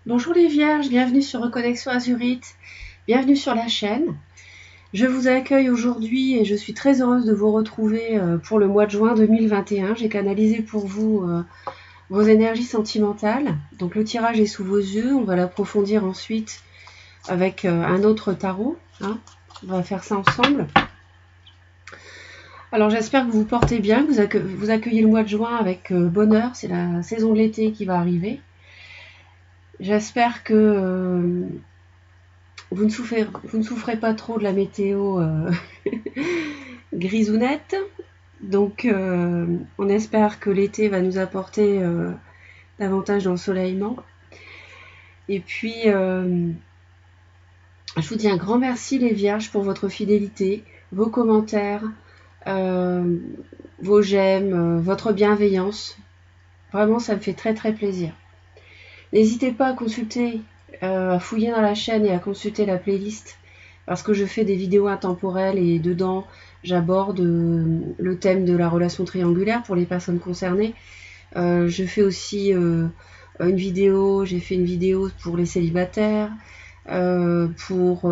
Bonjour les Vierges, bienvenue sur Reconnexion Azurite, bienvenue sur la chaîne. Je vous accueille aujourd'hui et je suis très heureuse de vous retrouver pour le mois de juin 2021. J'ai canalisé pour vous vos énergies sentimentales. Donc le tirage est sous vos yeux, on va l'approfondir ensuite avec un autre tarot. On va faire ça ensemble. Alors j'espère que vous vous portez bien, que vous accueillez le mois de juin avec bonheur, c'est la saison de l'été qui va arriver. J'espère que vous ne souffrez pas trop de la météo grisounette. Donc on espère que l'été va nous apporter davantage d'ensoleillement. Et puis je vous dis un grand merci les Vierges pour votre fidélité, vos commentaires, vos j'aime, votre bienveillance. Vraiment ça me fait très très plaisir. N'hésitez pas à consulter, à fouiller dans la chaîne et à consulter la playlist parce que je fais des vidéos intemporelles et dedans j'aborde le thème de la relation triangulaire pour les personnes concernées. Je fais aussi j'ai fait une vidéo pour les célibataires, sur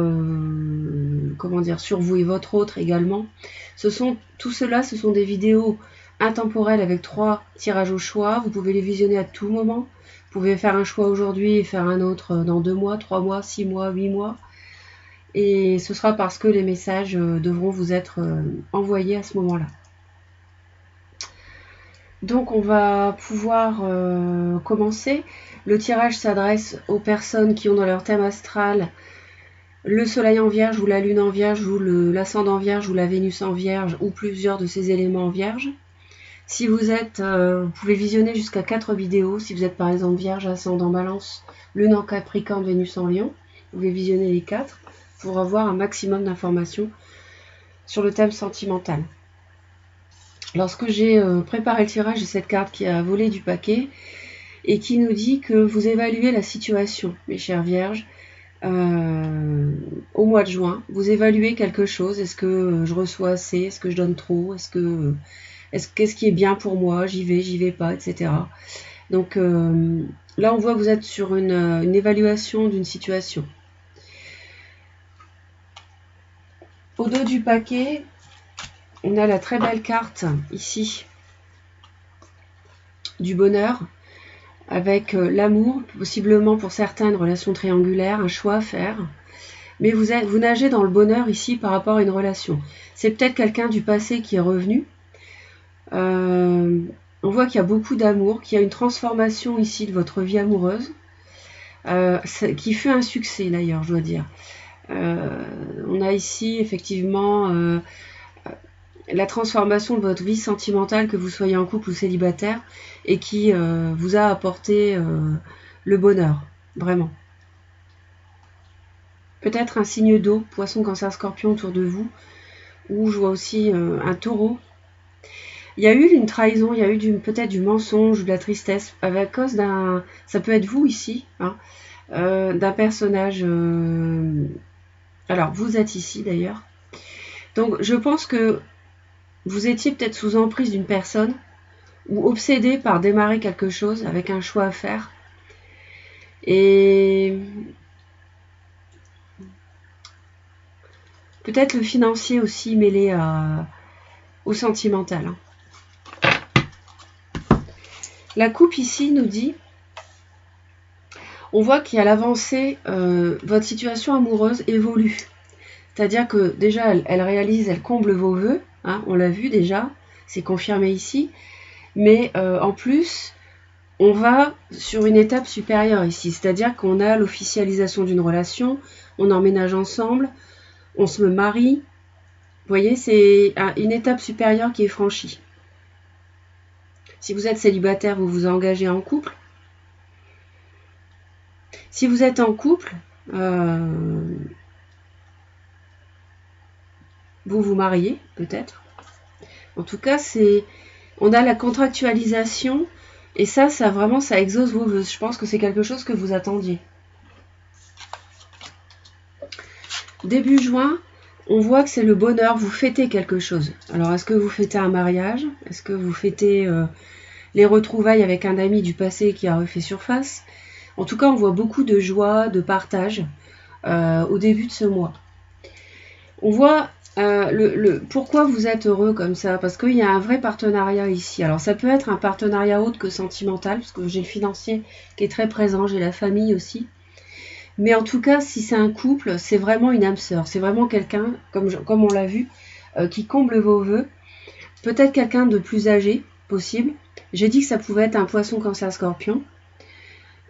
vous et votre autre également. Tout cela, ce sont des vidéos intemporelles avec 3 tirages au choix. Vous pouvez les visionner à tout moment. Vous pouvez faire un choix aujourd'hui et faire un autre dans 2 mois, 3 mois, 6 mois, 8 mois. Et ce sera parce que les messages devront vous être envoyés à ce moment-là. Donc on va pouvoir commencer. Le tirage s'adresse aux personnes qui ont dans leur thème astral le soleil en vierge ou la lune en vierge ou l'ascendant vierge ou la Vénus en vierge ou plusieurs de ces éléments en vierge. Si vous êtes, vous pouvez visionner jusqu'à 4 vidéos. Si vous êtes par exemple vierge, ascendant balance, lune en capricorne, Vénus en lion, vous pouvez visionner les 4 pour avoir un maximum d'informations sur le thème sentimental. Lorsque j'ai préparé le tirage, j'ai cette carte qui a volé du paquet et qui nous dit que vous évaluez la situation, mes chères vierges, au mois de juin. Vous évaluez quelque chose. Est-ce que je reçois assez? Est-ce que je donne trop? Qu'est-ce qui est bien pour moi? J'y vais pas, etc. Donc là, on voit que vous êtes sur une évaluation d'une situation. Au dos du paquet, on a la très belle carte ici du bonheur avec l'amour, possiblement pour certains une relation triangulaire, un choix à faire. Mais vous nagez dans le bonheur ici par rapport à une relation. C'est peut-être quelqu'un du passé qui est revenu. On voit qu'il y a beaucoup d'amour, qu'il y a une transformation ici de votre vie amoureuse, qui fut un succès d'ailleurs, je dois dire. On a ici effectivement la transformation de votre vie sentimentale, que vous soyez en couple ou célibataire, et qui vous a apporté le bonheur, vraiment. Peut-être un signe d'eau, poisson, cancer, scorpion autour de vous, ou je vois aussi un taureau. Il y a eu une trahison, il y a eu peut-être du mensonge ou de la tristesse, à cause d'un... Ça peut être vous ici, d'un personnage... Alors, vous êtes ici d'ailleurs. Donc, je pense que vous étiez peut-être sous emprise d'une personne ou obsédé par démarrer quelque chose avec un choix à faire. Et peut-être le financier aussi mêlé au sentimental. La coupe ici nous dit, on voit qu'il y a l'avancée, votre situation amoureuse évolue. C'est-à-dire que déjà, elle comble vos vœux, on l'a vu déjà, c'est confirmé ici. Mais en plus, on va sur une étape supérieure ici. C'est-à-dire qu'on a l'officialisation d'une relation, on emménage ensemble, on se marie. Vous voyez, c'est une étape supérieure qui est franchie. Si vous êtes célibataire, vous vous engagez en couple. Si vous êtes en couple, vous vous mariez peut-être. En tout cas, on a la contractualisation et ça vraiment, ça exauce vos vœux. Je pense que c'est quelque chose que vous attendiez. Début juin, on voit que c'est le bonheur, vous fêtez quelque chose. Alors, est-ce que vous fêtez un mariage? Est-ce que vous fêtez les retrouvailles avec un ami du passé qui a refait surface? En tout cas, on voit beaucoup de joie, de partage au début de ce mois. On voit pourquoi vous êtes heureux comme ça, parce qu'il y a un vrai partenariat ici. Alors ça peut être un partenariat autre que sentimental, parce que j'ai le financier qui est très présent, j'ai la famille aussi. Mais en tout cas, si c'est un couple, c'est vraiment une âme sœur. C'est vraiment quelqu'un, comme on l'a vu, qui comble vos vœux. Peut-être quelqu'un de plus âgé, possible. J'ai dit que ça pouvait être un poisson, cancer, scorpion.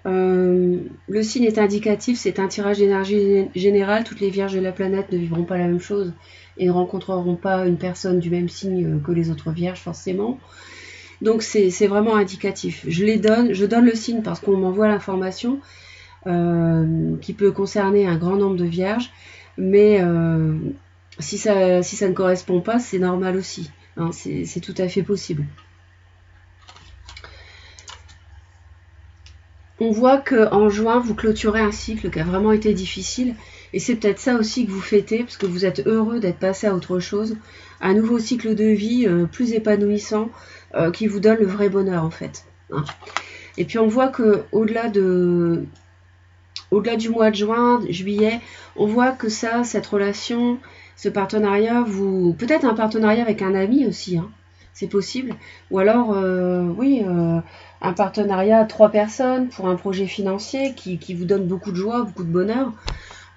Le signe est indicatif, c'est un tirage d'énergie générale. Toutes les vierges de la planète ne vivront pas la même chose et ne rencontreront pas une personne du même signe que les autres vierges, forcément. Donc c'est vraiment indicatif. Je donne le signe parce qu'on m'envoie l'information qui peut concerner un grand nombre de vierges, mais si ça ne correspond pas, c'est normal aussi. Hein, c'est tout à fait possible. On voit qu'en juin, vous clôturez un cycle qui a vraiment été difficile. Et c'est peut-être ça aussi que vous fêtez, parce que vous êtes heureux d'être passé à autre chose. Un nouveau cycle de vie plus épanouissant, qui vous donne le vrai bonheur, en fait. Hein. Et puis on voit que au-delà du mois de juin, juillet, on voit que cette relation, ce partenariat, peut-être un partenariat avec un ami aussi, hein, c'est possible. Ou alors, un partenariat à 3 personnes pour un projet financier qui vous donne beaucoup de joie, beaucoup de bonheur.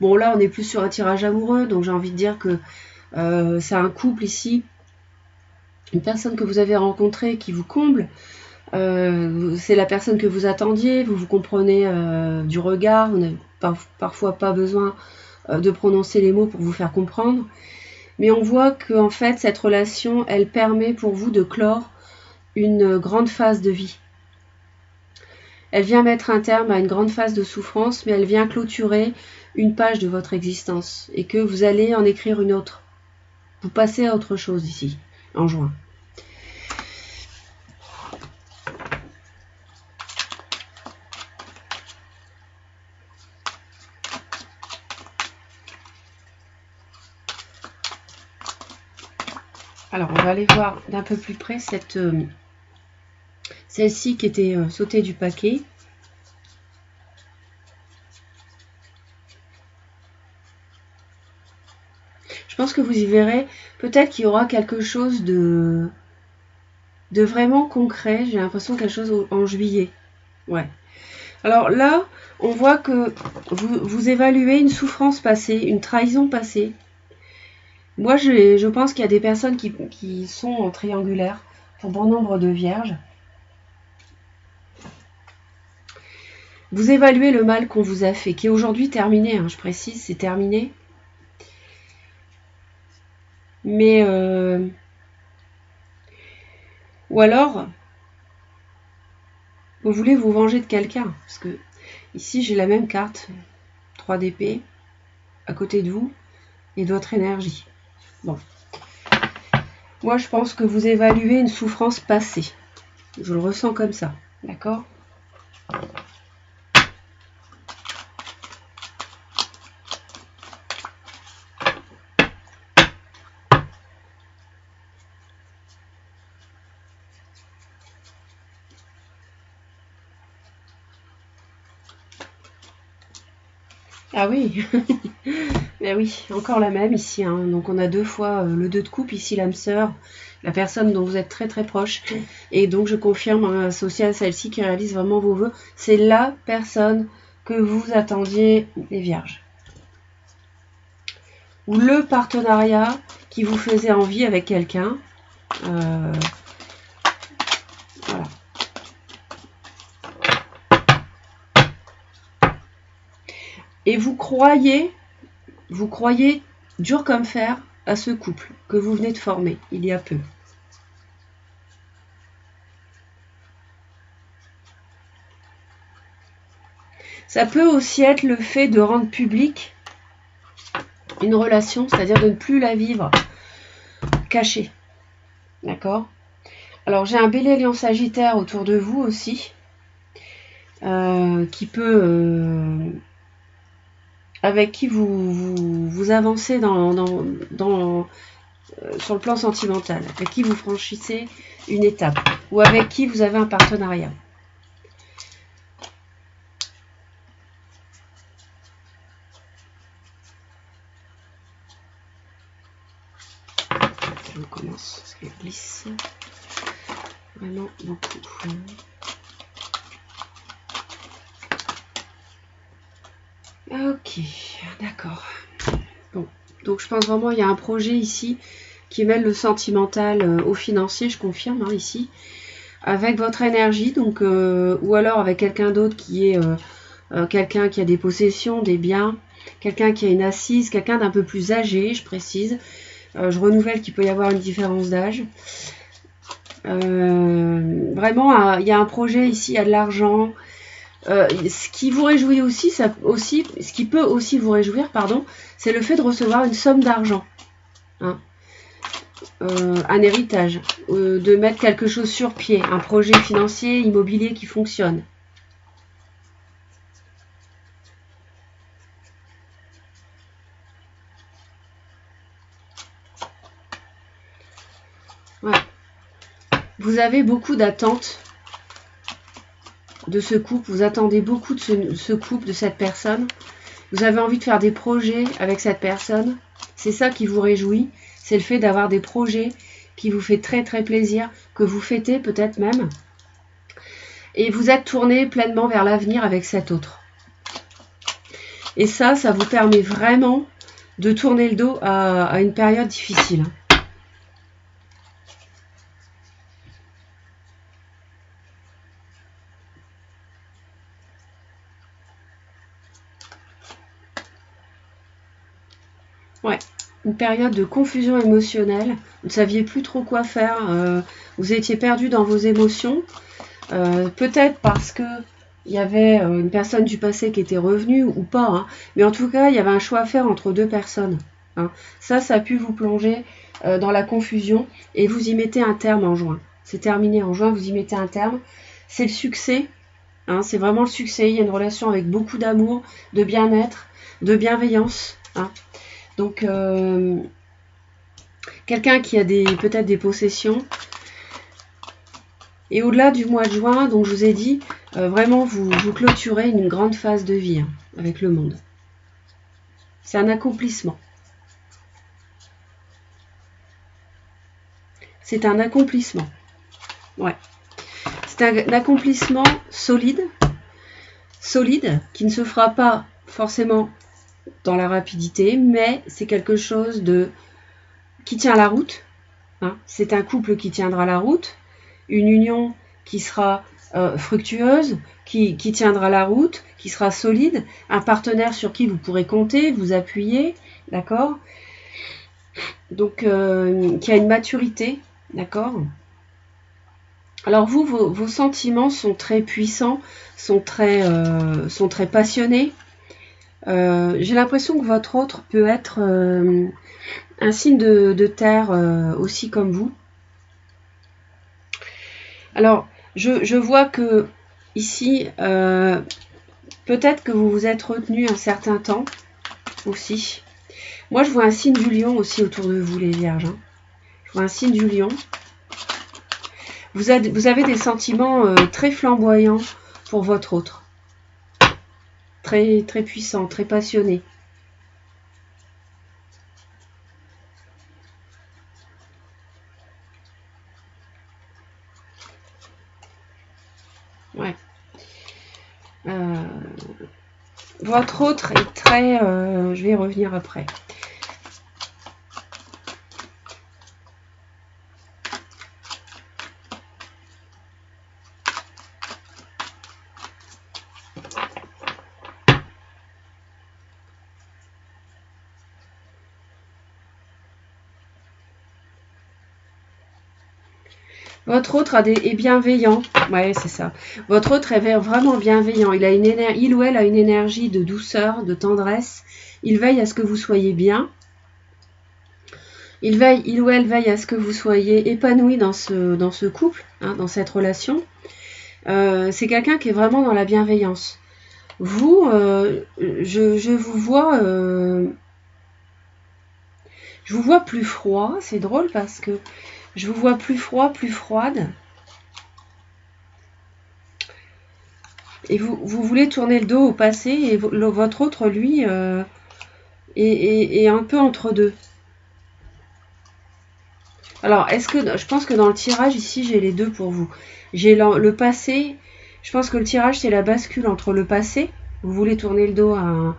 Bon, là, on est plus sur un tirage amoureux, donc j'ai envie de dire que c'est un couple ici, une personne que vous avez rencontrée qui vous comble. C'est la personne que vous attendiez, vous comprenez du regard, vous n'avez parfois pas besoin de prononcer les mots pour vous faire comprendre. Mais on voit que en fait, cette relation, elle permet pour vous de clore une grande phase de vie. Elle vient mettre un terme à une grande phase de souffrance, mais elle vient clôturer une page de votre existence et que vous allez en écrire une autre. Vous passez à autre chose ici, en juin. Alors, on va aller voir d'un peu plus près celle-ci qui était sautée du paquet. Je pense que vous y verrez, peut-être qu'il y aura quelque chose de vraiment concret. J'ai l'impression quelque chose en juillet. Ouais. Alors là, on voit que vous évaluez une souffrance passée, une trahison passée. Moi, je pense qu'il y a des personnes qui sont en triangulaire pour bon nombre de vierges. Vous évaluez le mal qu'on vous a fait, qui est aujourd'hui terminé, hein, je précise, c'est terminé. Mais, ou alors, vous voulez vous venger de quelqu'un, parce que ici, j'ai la même carte, 3 d'épée, à côté de vous, et d'autres énergies. Bon. Moi, je pense que vous évaluez une souffrance passée. Je le ressens comme ça, d'accord ? Ah oui, ben oui, encore la même ici. Hein. Donc on a 2 fois le 2 de coupe, ici l'âme sœur, la personne dont vous êtes très très proche. Et donc je confirme, associée à celle-ci qui réalise vraiment vos vœux, c'est la personne que vous attendiez, les vierges. Ou le partenariat qui vous faisait envie avec quelqu'un. Voilà. Et vous croyez dur comme fer à ce couple que vous venez de former il y a peu. Ça peut aussi être le fait de rendre public une relation, c'est-à-dire de ne plus la vivre cachée. D'accord ? Alors j'ai un Bélier Lion Sagittaire autour de vous aussi, qui peut... avec qui vous avancez sur le plan sentimental, avec qui vous franchissez une étape, ou avec qui vous avez un partenariat. commence. Parce qu'elle glisse vraiment beaucoup. Ok, d'accord. Bon, donc je pense vraiment il y a un projet ici qui mêle le sentimental au financier, je confirme hein, ici, avec votre énergie, donc ou alors avec quelqu'un d'autre qui est quelqu'un qui a des possessions, des biens, quelqu'un qui a une assise, quelqu'un d'un peu plus âgé, je précise. Je renouvelle qu'il peut y avoir une différence d'âge. Vraiment, il y a un projet ici, il y a de l'argent. Ce qui vous réjouit aussi, ce qui peut aussi vous réjouir, pardon, c'est le fait de recevoir une somme d'argent. Hein. Un héritage, de mettre quelque chose sur pied, un projet financier, immobilier qui fonctionne. Ouais. Vous avez beaucoup d'attentes de ce couple, vous attendez beaucoup de ce couple, de cette personne. Vous avez envie de faire des projets avec cette personne. C'est ça qui vous réjouit, c'est le fait d'avoir des projets qui vous fait très très plaisir, que vous fêtez peut-être même. Et vous êtes tourné pleinement vers l'avenir avec cet autre. Et ça vous permet vraiment de tourner le dos à une période difficile. Ouais, une période de confusion émotionnelle. Vous ne saviez plus trop quoi faire. Vous étiez perdu dans vos émotions. Peut-être parce que il y avait une personne du passé qui était revenue ou pas. Hein. Mais en tout cas, il y avait un choix à faire entre deux personnes. Hein. Ça a pu vous plonger dans la confusion et vous y mettez un terme en juin. C'est terminé en juin, vous y mettez un terme. C'est le succès. Hein, c'est vraiment le succès. Il y a une relation avec beaucoup d'amour, de bien-être, de bienveillance. Hein. Donc, quelqu'un qui a peut-être des possessions. Et au-delà du mois de juin, donc je vous ai dit, vraiment vous clôturez une grande phase de vie hein, avec le monde. C'est un accomplissement. C'est un accomplissement. Ouais. C'est un accomplissement solide, qui ne se fera pas forcément dans la rapidité, mais c'est quelque chose qui tient la route. Hein. C'est un couple qui tiendra la route, une union qui sera fructueuse, qui tiendra la route, qui sera solide, un partenaire sur qui vous pourrez compter, vous appuyer, d'accord? Donc, qui a une maturité, d'accord? Alors vous, vos sentiments sont très puissants, sont très passionnés. J'ai l'impression que votre autre peut être un signe de terre aussi comme vous. Alors, je vois que ici, peut-être que vous vous êtes retenu un certain temps aussi. Moi, je vois un signe du lion aussi autour de vous, les vierges. Hein. Je vois un signe du lion. Vous avez des sentiments très flamboyants pour votre autre. Très, très puissants, très passionnés. Ouais. Votre autre est très... je vais y revenir après. Votre autre est bienveillant. Ouais, c'est ça. Votre autre est vraiment bienveillant. Il ou elle a une énergie de douceur, de tendresse. Il veille à ce que vous soyez bien. Il ou elle veille à ce que vous soyez épanoui dans ce couple, hein, dans cette relation. C'est quelqu'un qui est vraiment dans la bienveillance. Vous, je vous vois... je vous vois plus froid. C'est drôle parce que je vous vois plus froid, plus froide. Et vous voulez tourner le dos au passé et votre autre, lui, est un peu entre deux. Alors, est-ce que je pense que dans le tirage ici, j'ai les deux pour vous. J'ai le passé. Je pense que le tirage, c'est la bascule entre le passé. Vous voulez tourner le dos à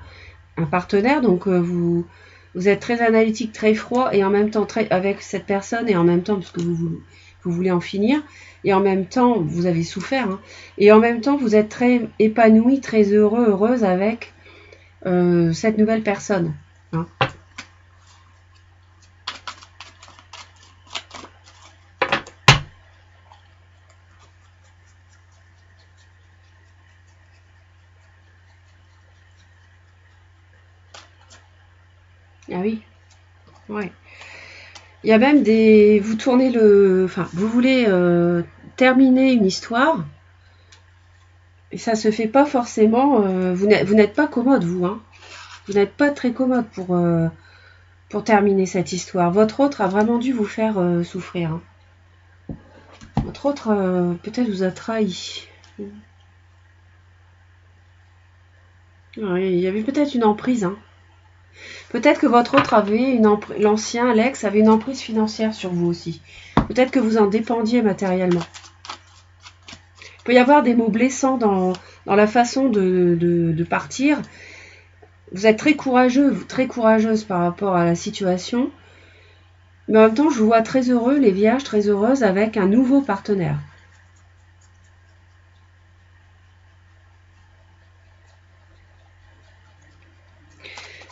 un partenaire, donc vous êtes très analytique, très froid, et en même temps très avec cette personne, et en même temps, parce que vous voulez en finir, et en même temps, vous avez souffert, hein, et en même temps, vous êtes très épanoui, très heureux, heureuse avec cette nouvelle personne. Hein. Ah oui, ouais. Il y a même des... Vous tournez le... Enfin, vous voulez terminer une histoire, et ça se fait pas forcément... vous n'êtes pas commode, vous, hein. Vous n'êtes pas très commode pour terminer cette histoire. Votre autre a vraiment dû vous faire souffrir. Hein. Votre autre, peut-être vous a trahi. Ouais, il y avait peut-être une emprise. Hein. Peut-être que votre autre avait l'ancien, l'ex, avait une emprise financière sur vous aussi. Peut-être que vous en dépendiez matériellement. Il peut y avoir des mots blessants dans la façon de partir. Vous êtes très courageux, très courageuse par rapport à la situation. Mais en même temps, je vous vois très heureux, les vierges, très heureuses avec un nouveau partenaire.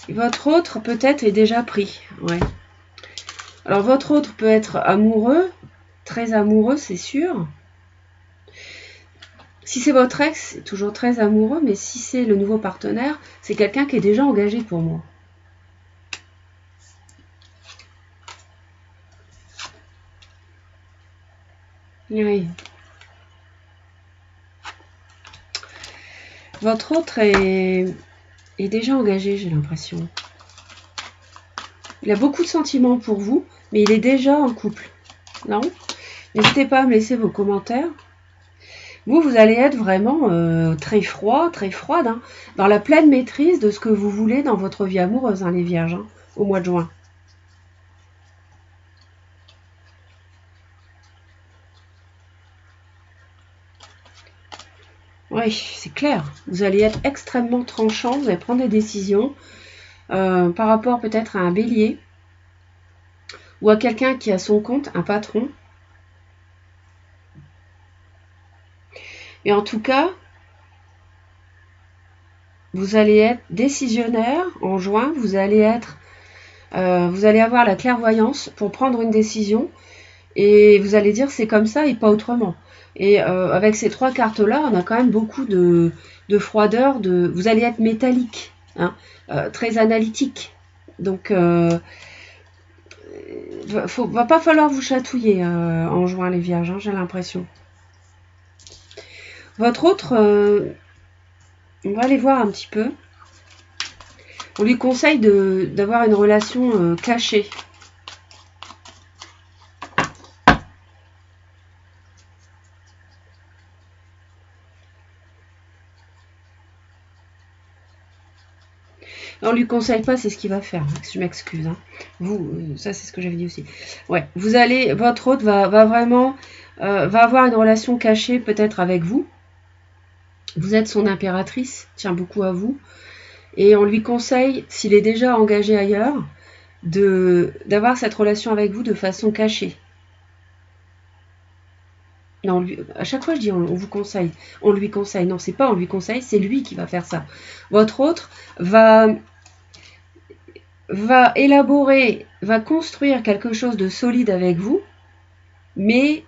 Et votre autre, peut-être, est déjà pris. Ouais. Alors, votre autre peut être amoureux, très amoureux, c'est sûr. Si c'est votre ex, c'est toujours très amoureux, mais si c'est le nouveau partenaire, c'est quelqu'un qui est déjà engagé pour moi. Oui. Votre autre est déjà engagé, j'ai l'impression. Il a beaucoup de sentiments pour vous, mais il est déjà en couple. Non? N'hésitez pas à me laisser vos commentaires. Vous allez être vraiment très froid, très froide, hein, dans la pleine maîtrise de ce que vous voulez dans votre vie amoureuse, hein, les vierges, hein, au mois de juin. Oui, c'est clair. Vous allez être extrêmement tranchant, vous allez prendre des décisions par rapport peut-être à un bélier ou à quelqu'un qui a son compte, un patron. Et en tout cas, vous allez être décisionnaire en juin, vous allez avoir la clairvoyance pour prendre une décision et vous allez dire c'est comme ça et pas autrement. Et avec ces trois cartes-là, on a quand même beaucoup de froideur, vous allez être métallique, hein, très analytique. Donc, va pas falloir vous chatouiller en juin les vierges, hein, j'ai l'impression. Votre autre, on va aller voir un petit peu. On lui conseille d'avoir une relation cachée. On lui conseille pas, c'est ce qu'il va faire. Je m'excuse. Hein. Ça c'est ce que j'avais dit aussi. Ouais, votre hôte va vraiment va avoir une relation cachée peut-être avec vous. Vous êtes son impératrice, tient beaucoup à vous. Et on lui conseille, s'il est déjà engagé ailleurs, d'avoir cette relation avec vous de façon cachée. Non, à chaque fois je dis on vous conseille, on lui conseille. Non, c'est pas on lui conseille, c'est lui qui va faire ça. Votre autre va élaborer, va construire quelque chose de solide avec vous, mais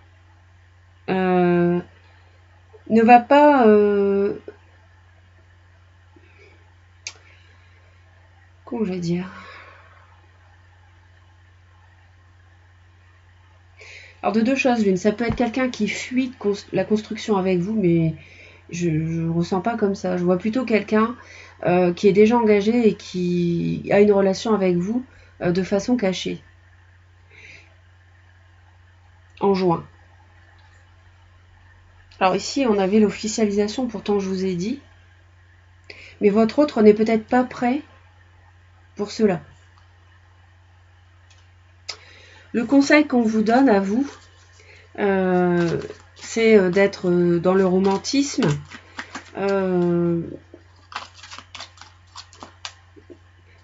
ne va pas comment je vais dire. Alors de deux choses l'une, ça peut être quelqu'un qui fuit la construction avec vous, mais je ne ressens pas comme ça. Je vois plutôt quelqu'un qui est déjà engagé et qui a une relation avec vous de façon cachée. En juin. Alors ici, on avait l'officialisation, pourtant je vous ai dit. Mais votre autre n'est peut-être pas prêt pour cela. Le conseil qu'on vous donne à vous, c'est d'être dans le romantisme,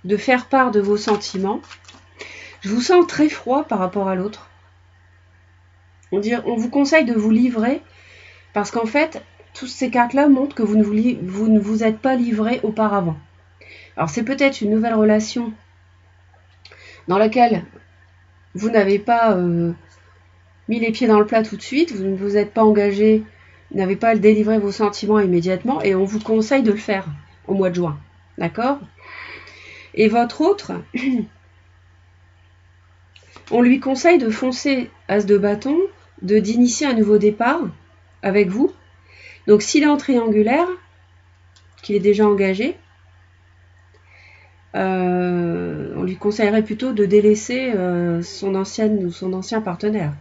de faire part de vos sentiments. Je vous sens très froid par rapport à l'autre. On vous conseille de vous livrer parce qu'en fait, toutes ces cartes-là montrent que vous ne vous êtes pas livré auparavant. Alors c'est peut-être une nouvelle relation dans laquelle vous n'avez pas mis les pieds dans le plat tout de suite, vous ne vous êtes pas engagé, vous n'avez pas délivré vos sentiments immédiatement et on vous conseille de le faire au mois de juin. D'accord ? Et votre autre, on lui conseille de foncer as de bâton, d'initier un nouveau départ avec vous. Donc s'il est en triangulaire, qu'il est déjà engagé, on lui conseillerait plutôt de délaisser son ancienne ou son ancien partenaire.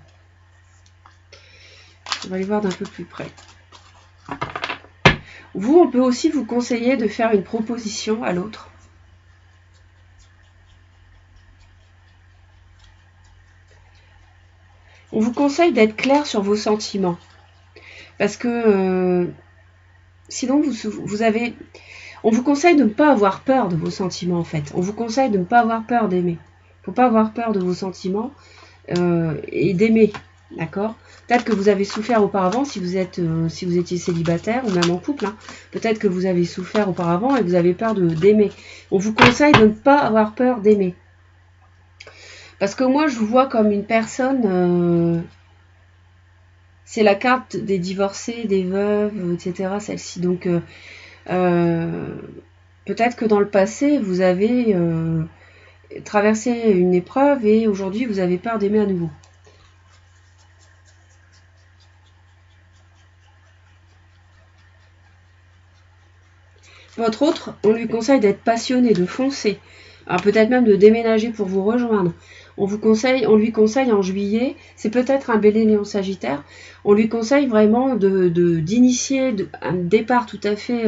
On va aller voir d'un peu plus près. Vous, on peut aussi vous conseiller de faire une proposition à l'autre. On vous conseille d'être clair sur vos sentiments. Parce que sinon, on vous conseille de ne pas avoir peur de vos sentiments, en fait. On vous conseille de ne pas avoir peur d'aimer. Il ne faut pas avoir peur de vos sentiments et d'aimer. D'accord ? Peut-être que vous avez souffert auparavant si vous étiez célibataire ou même en couple. Hein. Peut-être que vous avez souffert auparavant et que vous avez peur d'aimer. On vous conseille de ne pas avoir peur d'aimer. Parce que moi, je vous vois comme une personne... c'est la carte des divorcés, des veuves, etc. Celle-ci. Donc, peut-être que dans le passé, vous avez traversé une épreuve et aujourd'hui, vous avez peur d'aimer à nouveau. Votre autre, on lui conseille d'être passionné, de foncer. Alors peut-être même de déménager pour vous rejoindre. On lui conseille en juillet, c'est peut-être un Bélier Lion Sagittaire, on lui conseille vraiment d'initier un départ tout à fait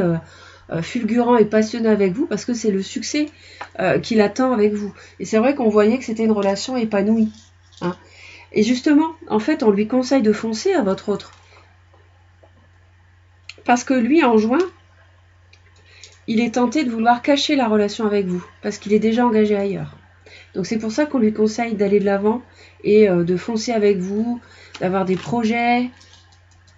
fulgurant et passionné avec vous parce que c'est le succès qu'il attend avec vous. Et c'est vrai qu'on voyait que c'était une relation épanouie. Hein. Et justement, en fait, on lui conseille de foncer à votre autre. Parce que lui, en juin, il est tenté de vouloir cacher la relation avec vous, parce qu'il est déjà engagé ailleurs. Donc c'est pour ça qu'on lui conseille d'aller de l'avant et de foncer avec vous, d'avoir des projets.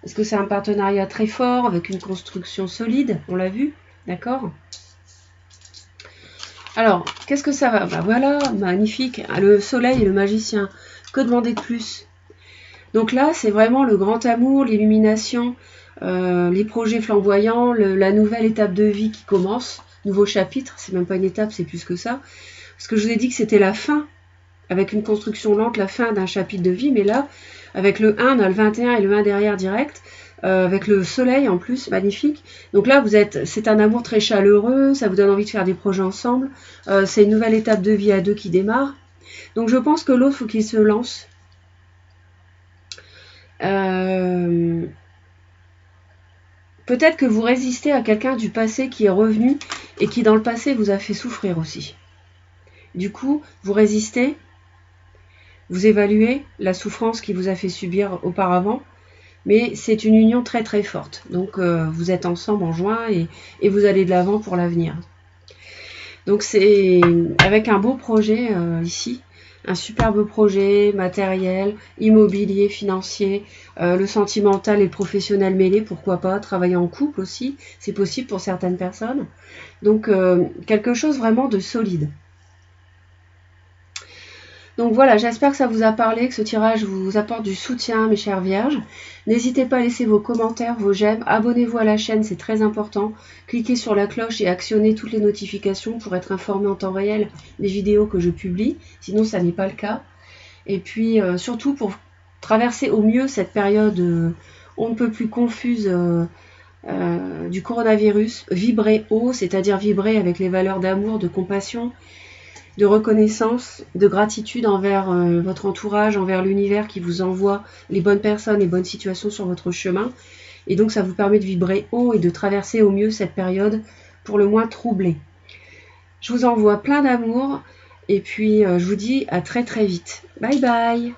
Est-ce que c'est un partenariat très fort, avec une construction solide? On l'a vu, d'accord? Alors, qu'est-ce que ça va? Bah voilà, magnifique, le soleil et le magicien. Que demander de plus? Donc là, c'est vraiment le grand amour, l'illumination, les projets flamboyants, la nouvelle étape de vie qui commence, nouveau chapitre, c'est même pas une étape, c'est plus que ça. Parce que je vous ai dit que c'était la fin, avec une construction lente, la fin d'un chapitre de vie, mais là, avec le 1, on a le 21 et le 1 derrière direct, avec le soleil en plus, magnifique. Donc là, c'est un amour très chaleureux, ça vous donne envie de faire des projets ensemble, c'est une nouvelle étape de vie à deux qui démarre. Donc je pense que l'autre, faut qu'il se lance. Peut-être que vous résistez à quelqu'un du passé qui est revenu et qui dans le passé vous a fait souffrir aussi. Du coup, vous résistez, vous évaluez la souffrance qui vous a fait subir auparavant, mais c'est une union très très forte. Donc vous êtes ensemble en juin et vous allez de l'avant pour l'avenir. Donc c'est avec un beau projet ici, un superbe projet matériel, immobilier, financier, le sentimental et le professionnel mêlés, pourquoi pas, travailler en couple aussi, c'est possible pour certaines personnes. Donc quelque chose vraiment de solide. Donc voilà, j'espère que ça vous a parlé, que ce tirage vous apporte du soutien, mes chères vierges. N'hésitez pas à laisser vos commentaires, vos j'aime, abonnez-vous à la chaîne, c'est très important. Cliquez sur la cloche et actionnez toutes les notifications pour être informé en temps réel des vidéos que je publie, sinon ça n'est pas le cas. Et puis surtout pour traverser au mieux cette période on ne peut plus confuse du coronavirus, vibrez haut, c'est-à-dire vibrer avec les valeurs d'amour, de compassion, de reconnaissance, de gratitude envers votre entourage, envers l'univers qui vous envoie les bonnes personnes, les bonnes situations sur votre chemin. Et donc ça vous permet de vibrer haut et de traverser au mieux cette période pour le moins troublée. Je vous envoie plein d'amour Et puis je vous dis à très très vite. Bye bye.